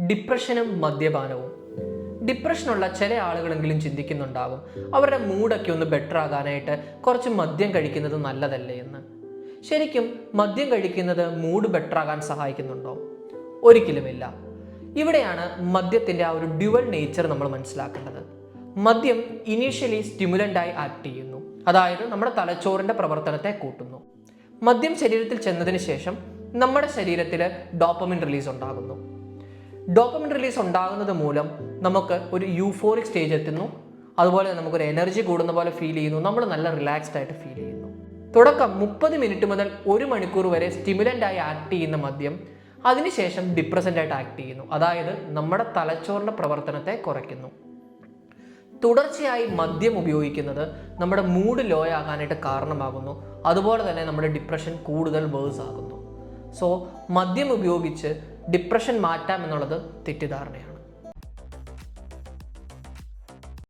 ഡിപ്രഷനും മദ്യപാനവും. ഡിപ്രഷനുള്ള ചില ആളുകളെങ്കിലും ചിന്തിക്കുന്നുണ്ടാകും, അവരുടെ മൂഡൊക്കെ ഒന്ന് ബെറ്റർ ആകാനായിട്ട് കുറച്ച് മദ്യം കഴിക്കുന്നത് നല്ലതല്ലേ എന്ന്. ശരിക്കും മദ്യം കഴിക്കുന്നത് മൂഡ് ബെറ്റർ ആകാൻ സഹായിക്കുന്നുണ്ടോ? ഒരിക്കലുമില്ല. ഇവിടെയാണ് മദ്യത്തിൻ്റെ ആ ഒരു ഡ്യുവൽ നേച്ചർ നമ്മൾ മനസ്സിലാക്കേണ്ടത്. മദ്യം ഇനീഷ്യലി സ്റ്റിമുലൻ്റായി ആക്ട് ചെയ്യുന്നു, അതായത് നമ്മുടെ തലച്ചോറിൻ്റെ പ്രവർത്തനത്തെ കൂട്ടുന്നു. മദ്യം ശരീരത്തിൽ ചെന്നതിന് ശേഷം നമ്മുടെ ശരീരത്തിൽ ഡോപ്പമിൻ റിലീസ് ഉണ്ടാകുന്നു. ഡോപ്പമിൻ റിലീസ് ഉണ്ടാകുന്നത് മൂലം നമുക്ക് ഒരു യൂഫോറിക് സ്റ്റേജ് എത്തുന്നു. അതുപോലെ നമുക്കൊരു എനർജി കൂടുന്ന പോലെ ഫീൽ ചെയ്യുന്നു. നമ്മൾ നല്ല റിലാക്സ്ഡ് ആയിട്ട് ഫീൽ ചെയ്യുന്നു. തുടക്കം 30 മിനിറ്റ് മുതൽ 1 മണിക്കൂർ വരെ സ്റ്റിമുലൻ്റായി ആക്ട് ചെയ്യുന്ന മദ്യം അതിനുശേഷം ഡിപ്രസൻ്റായിട്ട് ആക്ട് ചെയ്യുന്നു, അതായത് നമ്മുടെ തലച്ചോറിൻ്റെ പ്രവർത്തനത്തെ കുറയ്ക്കുന്നു. തുടർച്ചയായി മദ്യം ഉപയോഗിക്കുന്നത് നമ്മുടെ മൂഡ് ലോ ആകാനായിട്ട് കാരണമാകുന്നു. അതുപോലെ തന്നെ നമ്മുടെ ഡിപ്രഷൻ കൂടുതൽ വേഴ്സ് ആകുന്നു. സോ മദ്യം ഉപയോഗിച്ച് ഡിപ്രഷൻ മാറ്റാം എന്നുള്ളത് തെറ്റിദ്ധാരണയാണ്.